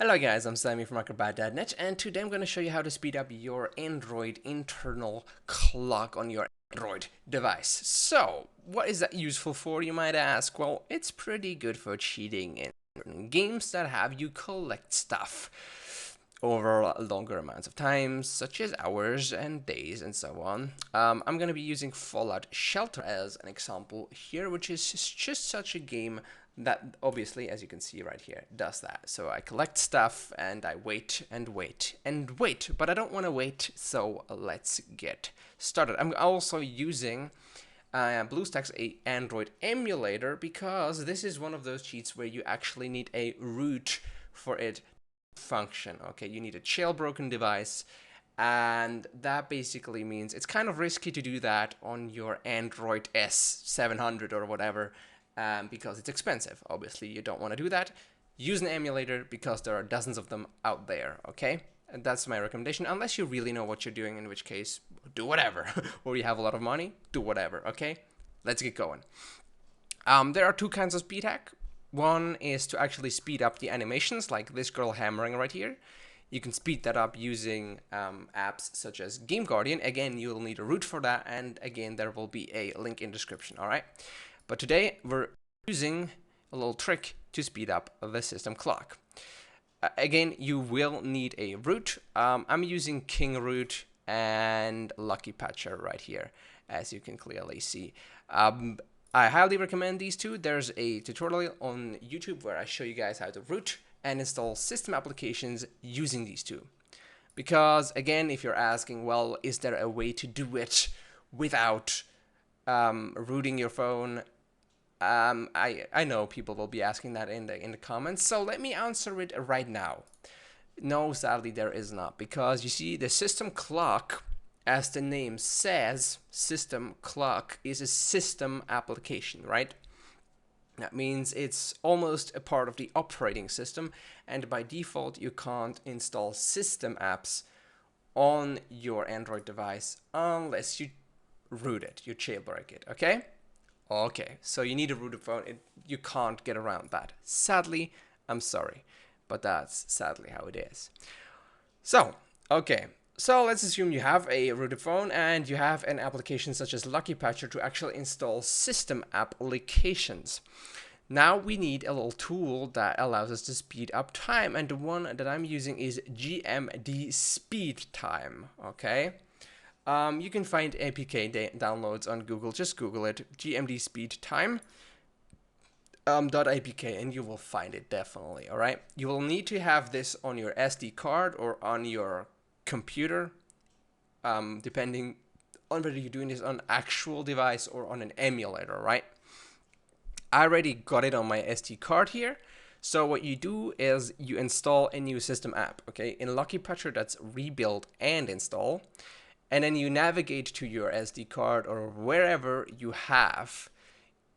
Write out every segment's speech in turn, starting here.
Hello guys, I'm Sammy from Acrobat.net, and today I'm going to show you how to speed up your Android internal clock on your Android device. So, what is that useful for, you might ask? Well, it's pretty good for cheating in games that have you collect stuff over longer amounts of time, such as hours and days and so on. I'm going to be using Fallout Shelter as an example here, which is just such a game that obviously, as you can see right here, does that. So I collect stuff and I wait and wait and wait, but I don't want to wait, so let's get started. I'm also using BlueStacks Android emulator because this is one of those cheats where you actually need a root for it to function. Okay, you need a jailbroken device, and that basically means it's kind of risky to do that on your Android S700 or whatever, because it's expensive. Obviously, you don't want to do that. Use an emulator because there are dozens of them out there, okay? And that's my recommendation, unless you really know what you're doing, in which case, do whatever. Or you have a lot of money, do whatever, okay? Let's get going. There are two kinds of speed hack. One is to actually speed up the animations, like this girl hammering right here. You can speed that up using apps such as Game Guardian. Again, you'll need a root for that, and again, there will be a link in description, all right? But today, we're using a little trick to speed up the system clock. Again, you will need a root. I'm using King Root and Lucky Patcher right here, as you can clearly see. I highly recommend these two. There's a tutorial on YouTube where I show you guys how to root and install system applications using these two. Because, again, if you're asking, well, is there a way to do it without rooting your phone? I know people will be asking that in the comments, so let me answer it right now. No, sadly there is not, because you see the system clock, as the name says, system clock is a system application, right? That means it's almost a part of the operating system, and by default you can't install system apps on your Android device unless you root it, you jailbreak it, okay? Okay, so you need a rooted phone. You can't get around that. Sadly, I'm sorry, but that's sadly how it is. So, okay, so let's assume you have a rooted phone and you have an application such as Lucky Patcher to actually install system applications. Now we need a little tool that allows us to speed up time, and the one that I'm using is GMD Speed Time, okay? You can find APK downloads on Google. Just Google it, GMD Speed Time .apk, and you will find it definitely. All right. You will need to have this on your SD card or on your computer, depending on whether you're doing this on actual device or on an emulator. Right. I already got it on my SD card here. So what you do is you install a new system app. Okay. In Lucky Patcher, that's rebuild and install. And then you navigate to your SD card or wherever you have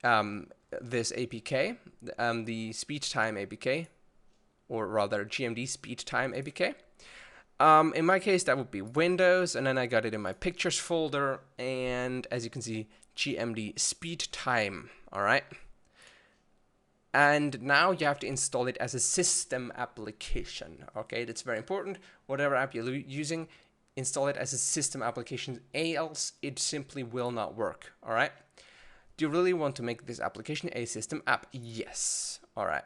this APK, the speed time APK, or rather GMD speed time APK. In my case, that would be Windows, and then I got it in my pictures folder, and as you can see, GMD speed time, all right? And now you have to install it as a system application, okay? That's very important. Whatever app you're using, install it as a system application, else it simply will not work, all right? Do you really want to make this application a system app? Yes, all right.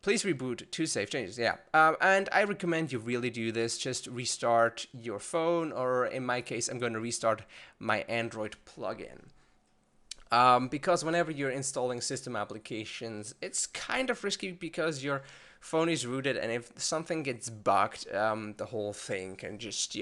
Please reboot to save changes, yeah. And I recommend you really do this. Just restart your phone, or in my case, I'm going to restart my Android plugin. Because whenever you're installing system applications, it's kind of risky because your phone is rooted, and if something gets bugged, the whole thing can just,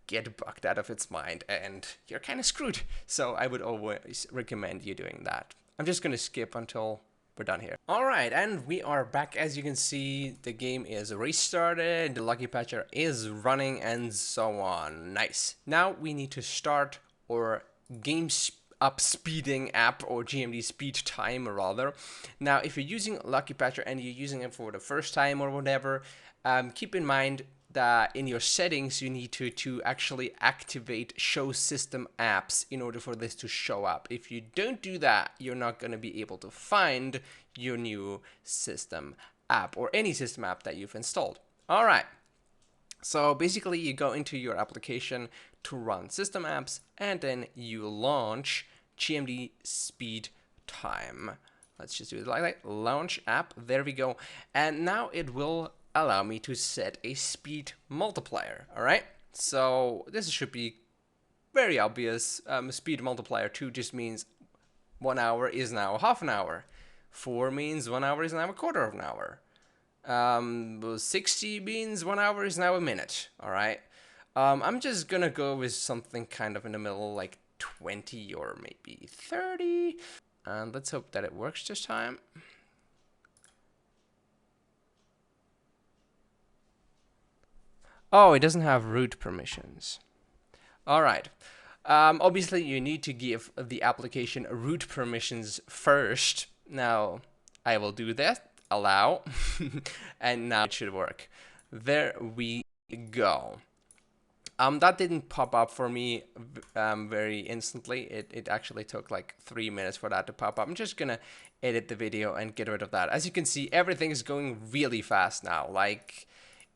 get bugged out of its mind, and you're kind of screwed. So I would always recommend you doing that. I'm just going to skip until we're done here. Alright, and we are back. As you can see, the game is restarted, the Lucky Patcher is running, and so on. Nice. Now we need to start our game up speeding app, or GMD speed time rather. Now if you're using Lucky Patcher and you're using it for the first time or whatever, keep in mind that in your settings you need to actually activate show system apps in order for this to show up. If you don't do that, you're not going to be able to find your new system app or any system app that you've installed. All right. So basically, you go into your application to run system apps, and then you launch GMD Speed Time. Let's just do it like that. Launch app. There we go. And now it will allow me to set a speed multiplier. All right. So this should be very obvious. Speed multiplier 2 just means 1 hour is now half an hour. 4 means 1 hour is now a quarter of an hour. 60 means 1 hour is now a minute. All right. I'm just gonna go with something kind of in the middle, like 20 or maybe 30. And let's hope that it works this time. Oh, it doesn't have root permissions. All right. Obviously, you need to give the application root permissions first. Now, I will do that. Allow. And now it should work. There we go. That didn't pop up for me very instantly. It actually took like 3 minutes for that to pop up. I'm just gonna edit the video and get rid of that. As you can see, everything is going really fast now. Like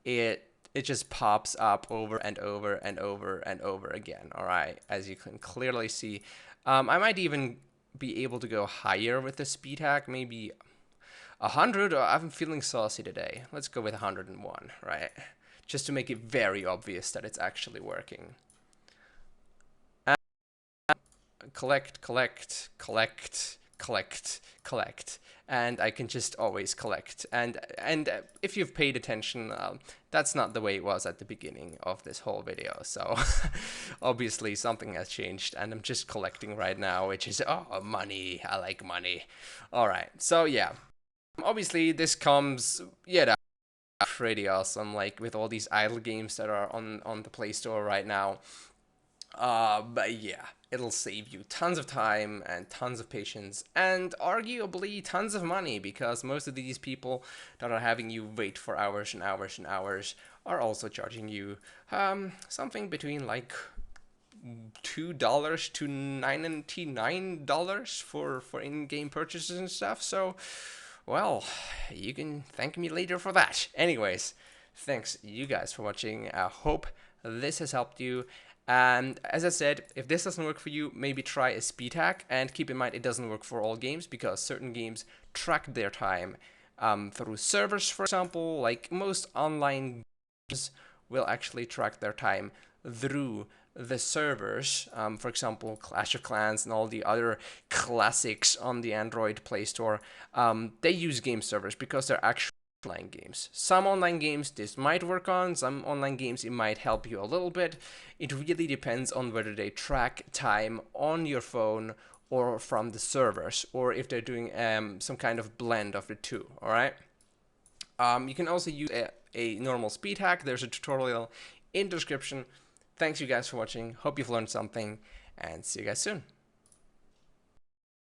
it just pops up over and over and over and over again. All right, as you can clearly see. I might even be able to go higher with the speed hack, maybe 100, or I'm feeling saucy today. Let's go with 101, right? Just to make it very obvious that it's actually working. And collect, collect, collect, collect, collect. And I can just always collect. And if you've paid attention, that's not the way it was at the beginning of this whole video. So obviously something has changed, and I'm just collecting right now, which is, oh, money. I like money. All right. So yeah, obviously this comes, yeah, pretty awesome, like with all these idle games that are on the Play Store right now. But yeah, it'll save you tons of time and tons of patience and arguably tons of money, because most of these people that are having you wait for hours and hours and hours are also charging you something between like $2 to $99 for in-game purchases and stuff. So well, you can thank me later for that. Anyways, thanks you guys for watching. I hope this has helped you. And as I said, if this doesn't work for you, maybe try a speed hack. And keep in mind, it doesn't work for all games, because certain games track their time through servers, for example. Like most online games will actually track their time through the servers, for example, Clash of Clans and all the other classics on the Android Play Store. They use game servers because they're actually online games. Some online games this might work on, some online games it might help you a little bit. It really depends on whether they track time on your phone or from the servers, or if they're doing some kind of blend of the two. All right. You can also use a normal speed hack. There's a tutorial in the description. Thanks you guys for watching. Hope you've learned something, and see you guys soon.